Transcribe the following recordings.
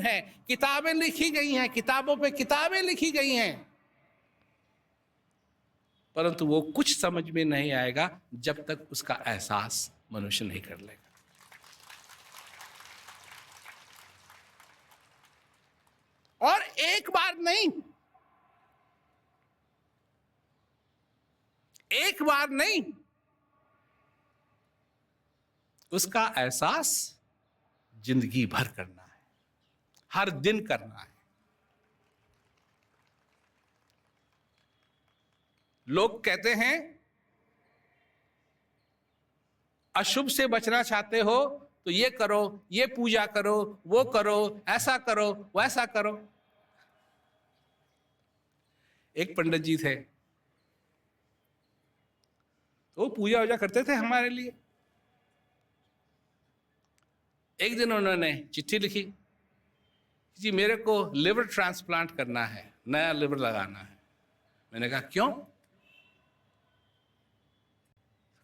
है, किताबें लिखी गई हैं, किताबों पे किताबें लिखी गई हैं, परंतु वो कुछ समझ में नहीं आएगा जब तक उसका एहसास मनुष्य नहीं कर लेगा। और एक बार नहीं, एक बार नहीं, उसका एहसास जिंदगी भर करना है, हर दिन करना है। लोग कहते हैं अशुभ से बचना चाहते हो तो ये करो, ये पूजा करो, वो करो, ऐसा करो, वैसा करो। एक पंडित जी थे, तो वो पूजा वूजा करते थे हमारे लिए। एक दिन उन्होंने चिट्ठी लिखी, जी मेरे को लिवर ट्रांसप्लांट करना है, नया लिवर लगाना है। मैंने कहा क्यों?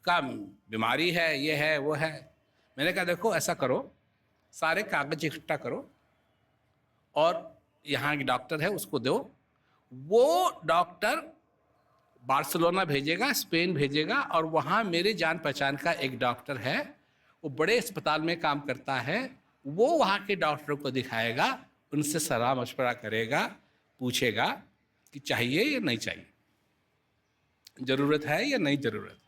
का बीमारी है, ये है, वो है। मैंने कहा देखो ऐसा करो, सारे कागज इकट्ठा करो और यहाँ की डॉक्टर है उसको दो, वो डॉक्टर बार्सिलोना भेजेगा, स्पेन भेजेगा, और वहाँ मेरे जान पहचान का एक डॉक्टर है, वो बड़े अस्पताल में काम करता है, वो वहाँ के डॉक्टरों को दिखाएगा, उनसे सलाह मशवरा करेगा, पूछेगा कि चाहिए या नहीं चाहिए, ज़रूरत है या नहीं ज़रूरत।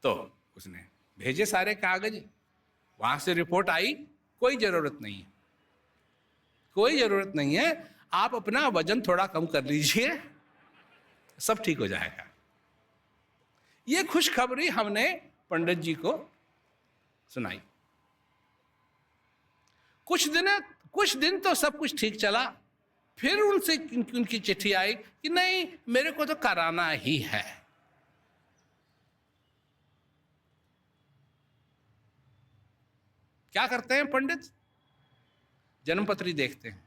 तो उसने भेजे सारे कागज, वहाँ से रिपोर्ट आई, कोई ज़रूरत नहीं है, कोई ज़रूरत नहीं है, आप अपना वजन थोड़ा कम कर लीजिए, सब ठीक हो जाएगा। ये खुशखबरी हमने पंडित जी को सुनाई। कुछ दिन तो सब कुछ ठीक चला, फिर उनसे उनकी चिट्ठी आई कि नहीं मेरे को तो कराना ही है। क्या करते हैं पंडित? जन्मपत्री देखते हैं,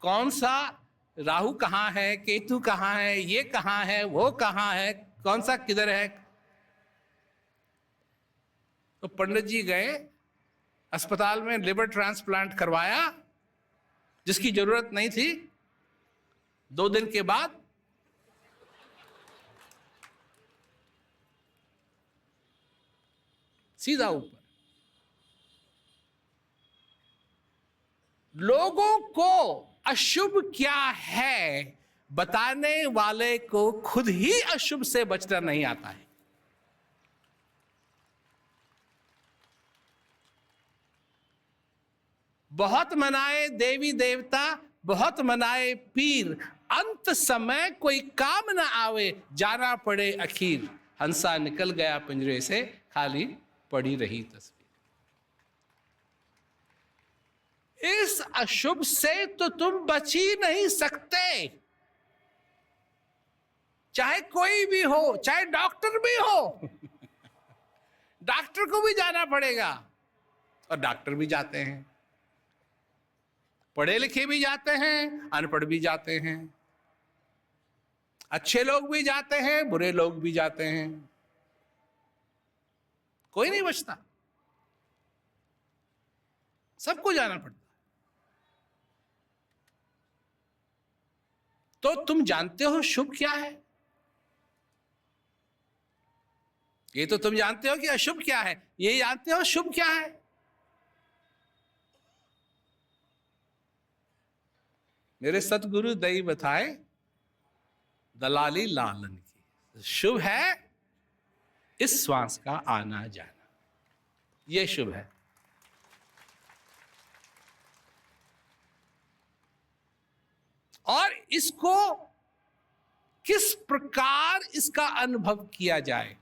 कौन सा राहु कहाँ है, केतु कहाँ है, ये कहाँ है, वो कहाँ है, कौन सा किधर है। तो पंडित जी गए अस्पताल में, लिवर ट्रांसप्लांट करवाया जिसकी जरूरत नहीं थी। 2 दिन के बाद सीधा ऊपर। लोगों को अशुभ क्या है बताने वाले को खुद ही अशुभ से बचना नहीं आता है। बहुत मनाए देवी देवता, बहुत मनाए पीर, अंत समय कोई काम न आवे, जाना पड़े अखीर। हंसा निकल गया पिंजरे से, खाली पड़ी रही तस्वीर। इस अशुभ से तो तुम बच ही नहीं सकते, चाहे कोई भी हो, चाहे डॉक्टर भी हो। डॉक्टर को भी जाना पड़ेगा, और डॉक्टर भी जाते हैं, पढ़े लिखे भी जाते हैं, अनपढ़ भी जाते हैं, अच्छे लोग भी जाते हैं, बुरे लोग भी जाते हैं, कोई नहीं बचता, सबको जाना पड़ता है। तो तुम जानते हो शुभ क्या है? ये तो तुम जानते हो कि अशुभ क्या है, ये जानते हो शुभ क्या है? मेरे सतगुरु दई बताए दलाली लालन की, शुभ है इस श्वास का आना जाना, ये शुभ है। और इसको किस प्रकार इसका अनुभव किया जाए,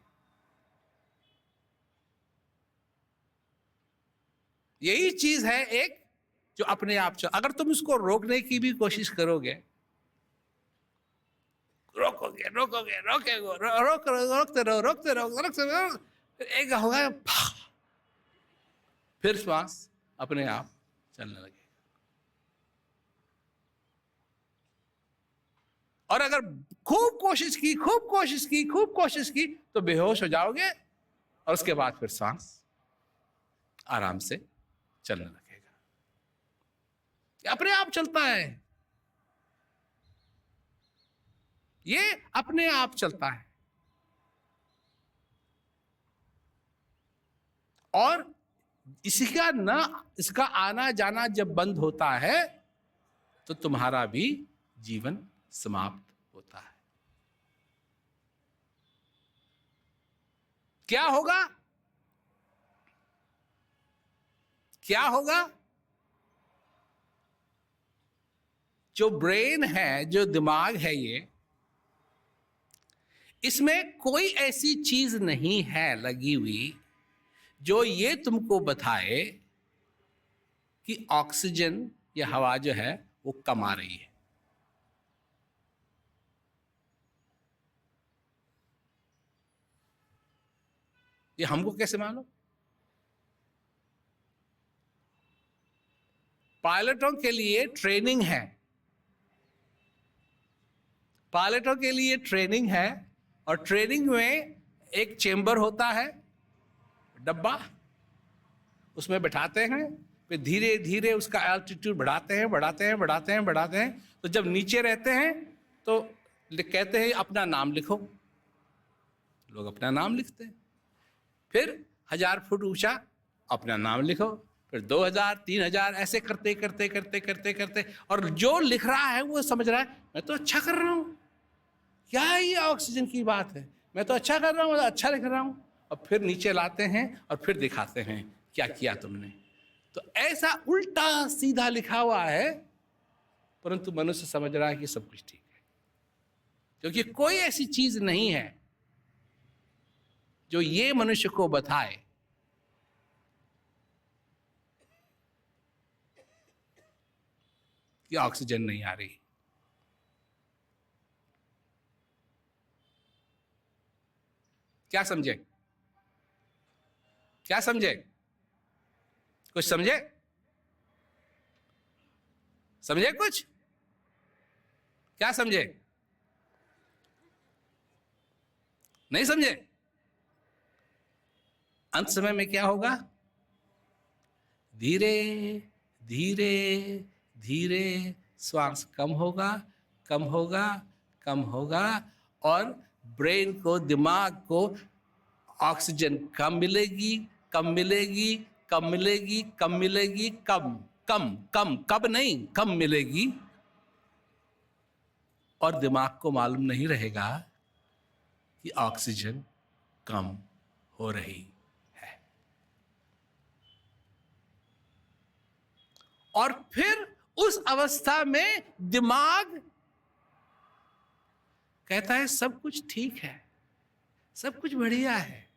यही चीज है एक जो अपने आप से, अगर तुम इसको रोकने की भी कोशिश करोगे, रोकोगे रोकते रहो, एक होगा फिर श्वास अपने आप चलने लगे। और अगर खूब कोशिश की तो बेहोश हो जाओगे, और उसके बाद फिर सांस आराम से चलने लगेगा। ये अपने आप चलता है, ये अपने आप चलता है। और इसका आना जाना जब बंद होता है तो तुम्हारा भी जीवन समाप्त होता है। क्या होगा? क्या होगा? जो ब्रेन है, जो दिमाग है, ये इसमें कोई ऐसी चीज नहीं है लगी हुई जो ये तुमको बताए कि ऑक्सीजन या हवा जो है वो कम आ रही है। ये हमको कैसे मालूम? पायलटों के लिए ट्रेनिंग है, पायलटों के लिए ट्रेनिंग है, और ट्रेनिंग में एक चेंबर होता है, डब्बा, उसमें बैठाते हैं, फिर धीरे धीरे उसका एल्टीट्यूड बढ़ाते हैं, बढ़ाते हैं, बढ़ाते हैं, बढ़ाते हैं। तो जब नीचे रहते हैं तो कहते हैं अपना नाम लिखो, लोग अपना नाम लिखते हैं। फिर 1000 फुट ऊंचा अपना नाम लिखो, फिर 2000, 3000, ऐसे करते करते करते करते करते, और जो लिख रहा है वो समझ रहा है मैं तो अच्छा कर रहा हूं, क्या ये ऑक्सीजन की बात है, मैं तो अच्छा कर रहा हूं, अच्छा लिख रहा हूं। और फिर नीचे लाते हैं और फिर दिखाते हैं क्या किया तुमने। तो ऐसा उल्टा सीधा लिखा हुआ है, परंतु मनुष्य समझ रहा है कि सब कुछ ठीक है, क्योंकि कोई ऐसी चीज नहीं है जो ये मनुष्य को बताए कि ऑक्सीजन नहीं आ रही। क्या समझे? क्या समझे? कुछ समझे? समझे कुछ? क्या समझे? नहीं समझे? अंत समय में क्या होगा? धीरे धीरे धीरे श्वास कम होगा, कम होगा, कम होगा, और ब्रेन को, दिमाग को ऑक्सीजन कम मिलेगी, कम मिलेगी, कम मिलेगी, कम मिलेगी, कम कम कम, कब नहीं, कम मिलेगी। और दिमाग को मालूम नहीं रहेगा कि ऑक्सीजन कम हो रही है। और फिर उस अवस्था में दिमाग कहता है सब कुछ ठीक है, सब कुछ बढ़िया है,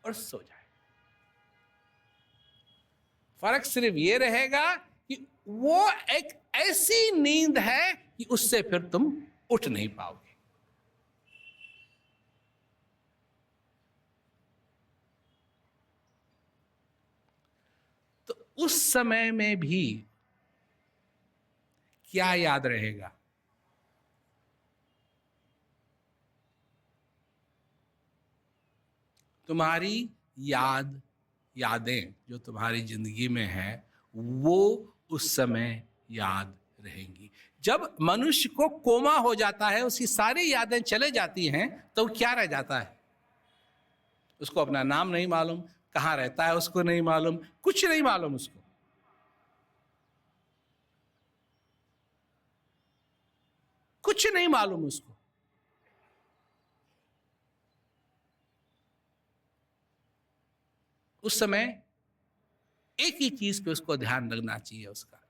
और सो जाए। फर्क सिर्फ ये रहेगा कि वो एक ऐसी नींद है कि उससे फिर तुम उठ नहीं पाओगे। तो उस समय में भी क्या याद रहेगा? तुम्हारी यादें जो तुम्हारी जिंदगी में है वो उस समय याद रहेंगी। जब मनुष्य को कोमा हो जाता है, उसकी सारी यादें चले जाती हैं, तो क्या रह जाता है? उसको अपना नाम नहीं मालूम, कहाँ रहता है उसको नहीं मालूम, कुछ नहीं मालूम उसको। कुछ नहीं मालूम उसको। उस समय एक ही चीज पे उसको ध्यान लगना चाहिए उसका।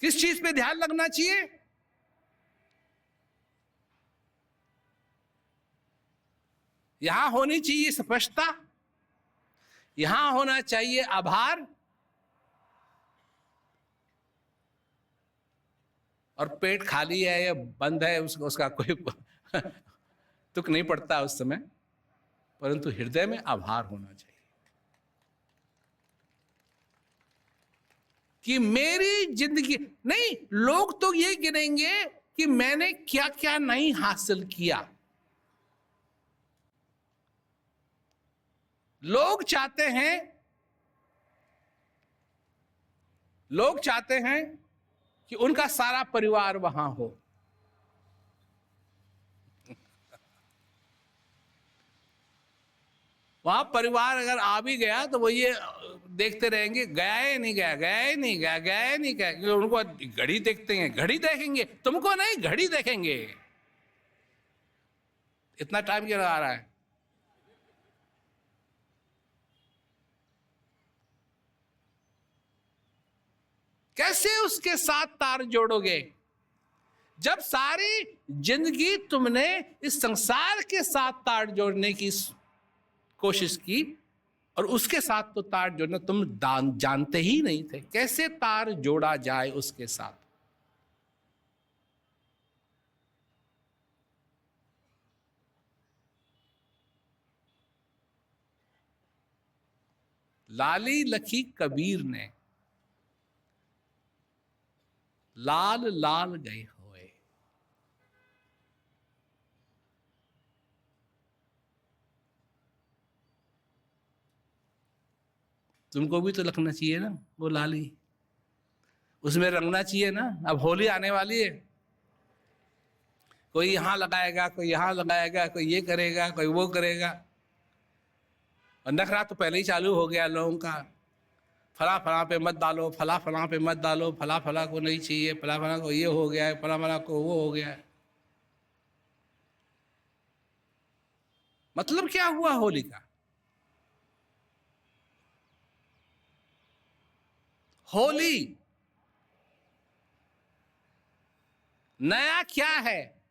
किस चीज पे ध्यान लगना चाहिए? यहां होनी चाहिए स्पष्टता, यहां होना चाहिए आभार, और पेट खाली है या बंद है उसका कोई तुक नहीं पड़ता उस समय, परंतु हृदय में आभार होना चाहिए कि मेरी जिंदगी नहीं, लोग तो ये गिनेंगे कि मैंने क्या क्या नहीं हासिल किया, लोग चाहते हैं कि उनका सारा परिवार वहां हो। वहां परिवार अगर आ भी गया तो वो ये देखते रहेंगे, गया ही नहीं गया, गया ही नहीं गया, गया ही नहीं गया, क्योंकि उनको घड़ी देखते हैं, घड़ी देखेंगे, तुमको नहीं घड़ी देखेंगे। इतना टाइम क्यों लगा रहा है? कैसे उसके साथ तार जोड़ोगे जब सारी जिंदगी तुमने इस संसार के साथ तार जोड़ने की कोशिश की और उसके साथ तो तार जोड़ना तुम जानते ही नहीं थे। कैसे तार जोड़ा जाए उसके साथ? लाली लखी कबीर ने लाल लाल गए होए। तुमको भी तो लगना चाहिए ना वो लाली, उसमें रंगना चाहिए ना। अब होली आने वाली है, कोई यहां लगाएगा, कोई यहां लगाएगा, कोई ये करेगा, कोई वो करेगा, और नखरा तो पहले ही चालू हो गया लोगों का। फला फला पे मत डालो, फला फला पे मत डालो, फला फला को नहीं चाहिए, फला फला को ये हो गया है, फला फला को वो हो गया है। मतलब क्या हुआ होली का? होली नया क्या है?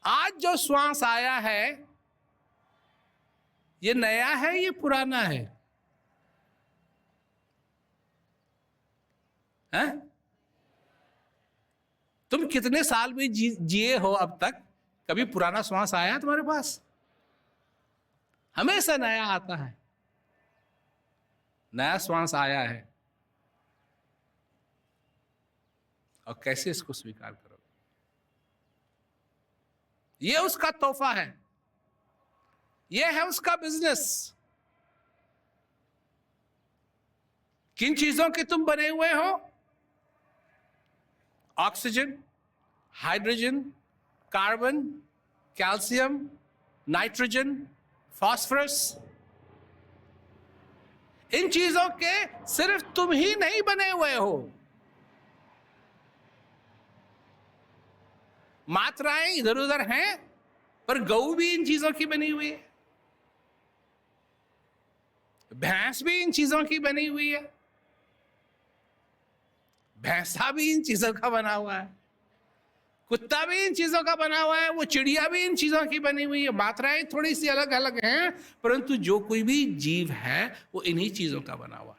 आज जो श्वास आया है ये नया है, ये पुराना है? हैं? तुम कितने साल में जिए हो अब तक? कभी पुराना श्वास आया तुम्हारे पास? हमेशा नया आता है। नया श्वास आया है और कैसे इसको स्वीकार करोगे? ये उसका तोहफा है, ये है उसका बिजनेस। किन चीजों के तुम बने हुए हो? Oxygen, hydrogen, carbon, calcium, nitrogen, phosphorus. इन चीजों के सिर्फ तुम ही नहीं बने हुए हो, मात्राएं इधर उधर हैं, पर गऊ भी इन चीजों की बनी हुई है, भैंस भी इन चीजों की बनी हुई है, भैंसा भी इन चीजों का बना हुआ है, कुत्ता भी इन चीजों का बना हुआ है, वो चिड़िया भी इन चीजों की बनी हुई है। मात्राएं थोड़ी सी अलग अलग हैं, परंतु जो कोई भी जीव है वो इन्हीं चीजों का बना हुआ है।